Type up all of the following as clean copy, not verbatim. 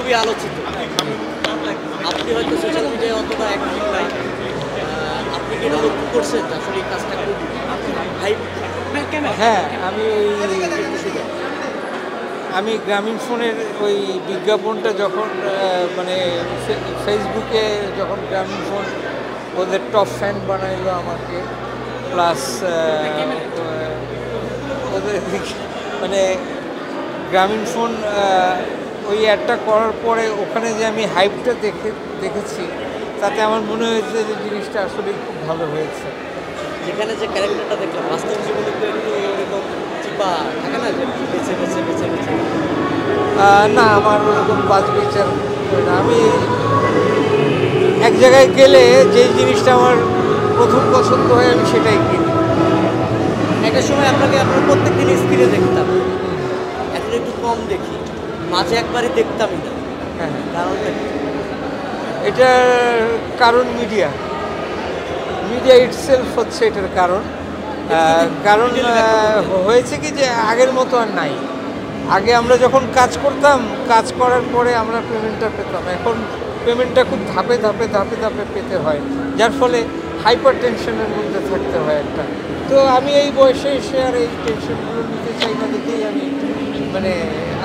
খুবই আলোচিত। আপনি হয়তো সোশ্যাল মিডিয়ায় অতটা অ্যাক্টিভ নাই, আপনি কি এটা লক্ষ্য করছেন যে আসলে এই কাজটা খুব হাইপ? হ্যাঁ, আমি গ্রামীণ ফোনের ওই বিজ্ঞাপনটা যখন মানে ফেসবুকে যখন গ্রামীণ ফোন ওদের টপ ফ্যান বানাইলো আমাকে, প্লাস ওদের মানে গ্রামীণ ফোন ওই অ্যাডটা করার পরে ওখানে যে আমি হাইপটা দেখেছি, তাতে আমার মনে হয়েছে যে জিনিসটা আসলে খুব ভালো হয়েছে। যেখানে যে ক্যারেক্টারটা দেখলাম বাস্তব জীবনে তো একটু এরকম চিপা থাকে না, যে বেছে বেছে বেছে বেছে। না, আমার ওরকম বাজ বিচার করি না। আমি এক জায়গায় গেলে যেই জিনিসটা আমার প্রথম পছন্দ হয় আমি সেটাই কিনি। একটা সময় আপনার প্রত্যেক দিন স্ক্রিনে দেখতাম, এখন একটু কম দেখি, মাঝে একবারই দেখতামই না। হ্যাঁ, কারণটা কি? এটার কারণ মিডিয়া ইটসেলফ হচ্ছে এটার কারণ। কারণ হয়েছে কি যে আগের মতো আর নাই। আগে আমরা যখন কাজ করতাম, কাজ করার পরে আমরা পেমেন্টটা পেতাম। এখন পেমেন্টটা খুব ধাপে ধাপে ধাপে ধাপে পেতে হয়, যার ফলে হাইপার টেনশনের মধ্যে থাকতে হয় একটা। তো আমি এই বয়সে এসে আর এই টেনশনগুলো নিতে চাই না, দেখেই আমি মানে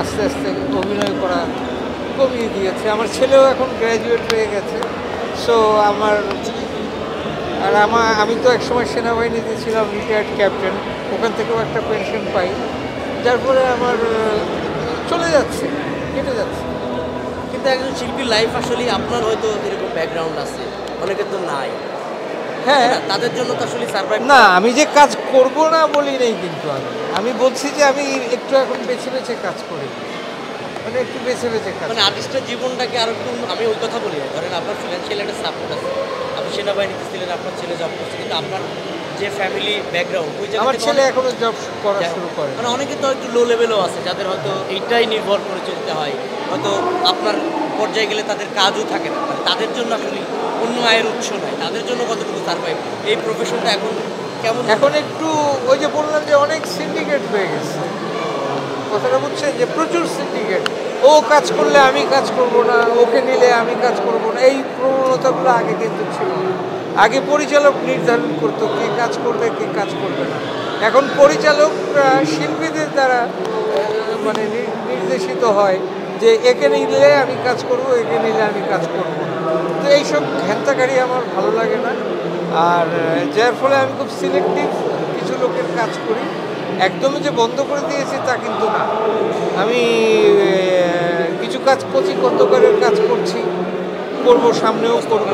আস্তে আস্তে অভিনয় করা কমিয়ে দিয়েছে। আমার ছেলেও এখন গ্র্যাজুয়েট হয়ে গেছে। সো আমি তো একসময় সেনাবাহিনীতে ছিলাম, রিটায়ার্ড ক্যাপ্টেন, ওখান থেকেও একটা পেনশন পাই, যার ফলে আমার চলে যাচ্ছে, কেটে যাচ্ছে। কিন্তু একজন শিল্পীর লাইফ আসলে আপনার হয়তো এরকম ব্যাকগ্রাউন্ড আছে, অনেকের তো নাই। হ্যাঁ, তাদের জন্য তো আসলে সার্ভাইভ না, আমি যে কাজ করব না বলি নেই, কিন্তু আমি বলছি যে আমি একটু এখন বেছে বেছে কাজ করি, মানে একটু বেছে বেছে কাজ। মানে আর্টিস্টের জীবনটাকে আরো একটু, আমি ওই কথা বলি না, ধরেন আপনার ফিনান্সিয়াল একটা সাপোর্ট আছে, আপনি সেনাবাহিনীতে ছিলেন, আপনার ছেলে জব করছে, কিন্তু আপনার যে ফ্যামিলি ব্যাকগ্রাউন্ড ওই জায়গা আমার ছেলে এখনো জব করা শুরু করে। মানে অনেকে তো একটু লো লেভেলও আছে, যাদের হয়তো এইটাই নির্ভর করে চলতে হয়, হয়তো আপনার পর্যায়ে গেলে তাদের কাজও থাকে না, মানে তাদের জন্য আসলে অন্য আয়ের উৎস নাই, তাদের জন্য কতটুকু সার্ভাইভ এই প্রফেশনটা এখন কেমন? এখন একটু ওই যে বললাম যে অনেক সিন্ডিকেট হয়ে গেছে, কথাটা বুঝছেন, যে প্রচুর সিন্ডিকেট। ও কাজ করলে আমি কাজ করব না, ওকে নিলে আমি কাজ করব না, এই প্রবণতাগুলো আগে কিন্তু ছিল না। আগে পরিচালক নির্ধারণ করতো কে কাজ করবে কে কাজ করবে না। এখন পরিচালকরা শিল্পীদের দ্বারা মানে নির্দেশিত হয় যে একে নিলে আমি কাজ করব, একে নিলে আমি কাজ করব না। তো এইসব ঘ্যান্তাকারী আমার ভালো লাগে না। আর যার ফলে আমি খুব সিলেক্টিভ কিছু লোকের কাজ করি। একদমই যে বন্ধ করে দিয়েছি তা কিন্তু না। আমি কিছু কাজ কোচিং খন্দকারের কাজ করছি, করব, সামনেও করব।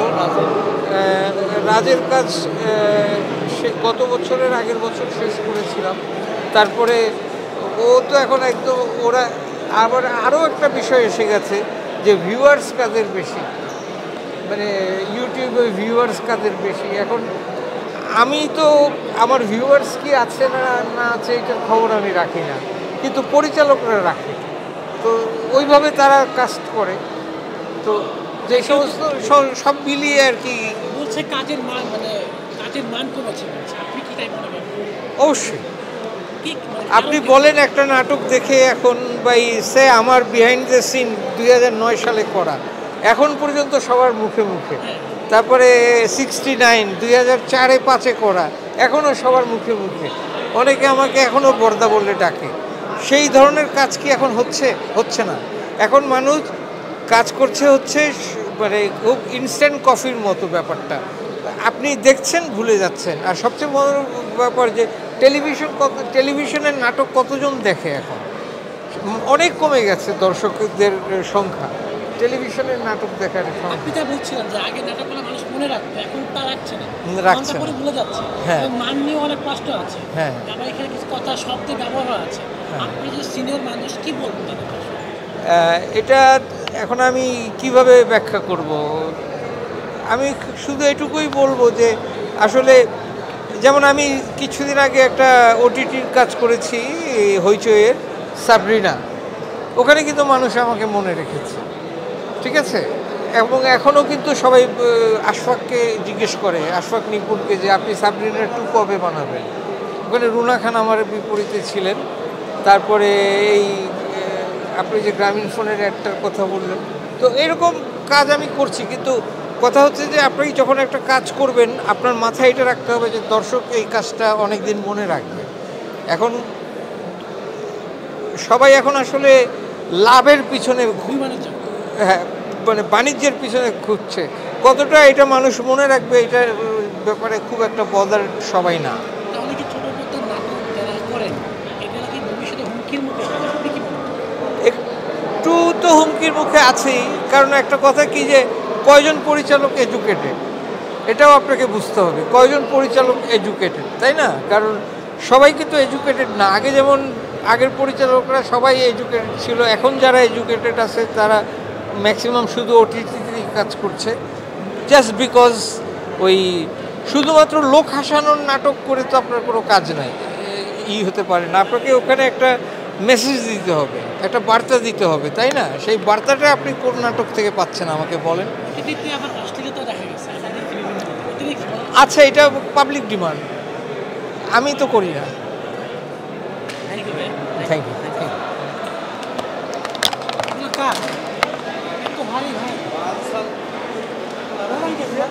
রাজের কাজ সে গত বছরের আগের বছর শেষ করেছিলাম। তারপরে ও তো এখন একদম ওরা আবার আরও একটা বিষয় এসে গেছে যে ভিউয়ার্স কাদের বেশি, মানে ইউটিউবে ভিউয়ার্স কাদের বেশি। এখন আমি তো আমার ভিউয়ার্স কি আছে না না আছে এটার খবর আমি রাখি না, কিন্তু পরিচালকরা রাখে। তো ওইভাবে তারা কাস্ট করে। তো যে সমস্ত সব মিলিয়ে আর কি বলছে কাজের মান, মানে কাজের মান কমেছে, আপনি কি তাই মনে করেন? অবশ্যই। আপনি বলেন একটা নাটক দেখে এখন সে আমার বিহাইন্ড দ্য সিন 2009 সালে করা, এখন পর্যন্ত সবার মুখে মুখে। তারপরে 69 2004-এ 5-এ করা, এখনও সবার মুখে মুখে। অনেকে আমাকে এখনও বর্দা বলে ডাকে। সেই ধরনের কাজ কি এখন হচ্ছে না। এখন মানুষ কাজ করছে হচ্ছে মানে খুব ইনস্ট্যান্ট কফির মতো ব্যাপারটা। আপনি দেখছেন ভুলে যাচ্ছেন। আর সবচেয়ে বড় ব্যাপার যে টেলিভিশনের নাটক কতজন দেখে এখন? অনেক কমে গেছে দর্শকদের সংখ্যা টেলিভিশনের নাটক দেখার। আপনি যা বলছিলেন যে আগে নাটকগুলো মানুষ মনে রাখতো, এখন তা রাখছে না, ভুলে যাচ্ছে। হ্যাঁ, মান নিয়ে অনেক কষ্ট আছে। হ্যাঁ, আবার এখানে কিছু কথা শব্দ ব্যবহার আছে। আপনি যে সিনিয়র মানুষ, কি বলবেন তাদের? এটা এখন আমি কিভাবে ব্যাখ্যা করব? আমি শুধু এটুকুই বলবো যে আসলে যেমন আমি কিছুদিন আগে একটা ওটিটির কাজ করেছি, হইচইয়ের সাবরিনা। ওখানে কিন্তু মানুষ আমাকে মনে রেখেছে, ঠিক আছে? এবং এখনও কিন্তু সবাই আশফাককে জিজ্ঞেস করে, আশফাক নিপুণকে, যে আপনি সাবরিনা 2 কবে বানাবেন? ওখানে রুনা খান আমার বিপরীতে ছিলেন। তারপরে এই আপনি যে গ্রামীণ ফোনের অ্যাডটার কথা বললেন, তো এরকম কাজ আমি করছি, কিন্তু কথা হচ্ছে যে আপনি যখন একটা কাজ করবেন আপনার মাথায় এটা রাখতে হবে যে দর্শক এই কাজটা অনেক দিন মনে রাখবে। এখন সবাই এখন আসলে লাভের পিছনে বিমানের জন্য হ্যাঁ, মানে বাণিজ্যের পিছনে খুঁজছে। কতটা এটা মানুষ মনে রাখবে এটার ব্যাপারে খুব একটা বদার সবাই না। তাহলে কি ছোট পর্দার নাটক যারা করেন এটা কি ভবিষ্যতে হুমকির মুখে হবে? আপনি কি মনে করেন? একটু তো হুমকির মুখে আছেই, কারণ একটা কথা কি যে কয়জন পরিচালক এডুকেটেড এটাও আপনাকে বুঝতে হবে। কয়জন পরিচালক এডুকেটেড, তাই না? কারণ সবাই কিন্তু এডুকেটেড না। আগে যেমন আগের পরিচালকরা সবাই এডুকেটেড ছিল, এখন যারা এডুকেটেড আছে তারা ম্যাক্সিমাম শুধু ওটিটিতেই কাজ করছে, জাস্ট বিকজ ওই শুধুমাত্র লোক হাসানোর নাটক করে তো আপনার কোনো কাজ নাই, হতে পারে না। আপনাকে ওখানে একটা মেসেজ দিতে হবে, একটা বার্তা দিতে হবে, তাই না? সেই বার্তাটা আপনি কোন নাটক থেকে পাচ্ছেন আমাকে বলেন। এটিতে আবার অশ্লীলতা দেখা গেছে আমাদের বিভিন্ন এটা কি বলা যায়? আচ্ছা, এটা পাবলিক ডিমান্ড, আমি তো করি না। Thank you, ভাই। Thank you, thank you. এগুলো কার? এত ভারী ভাই। বলেন কি ভাই?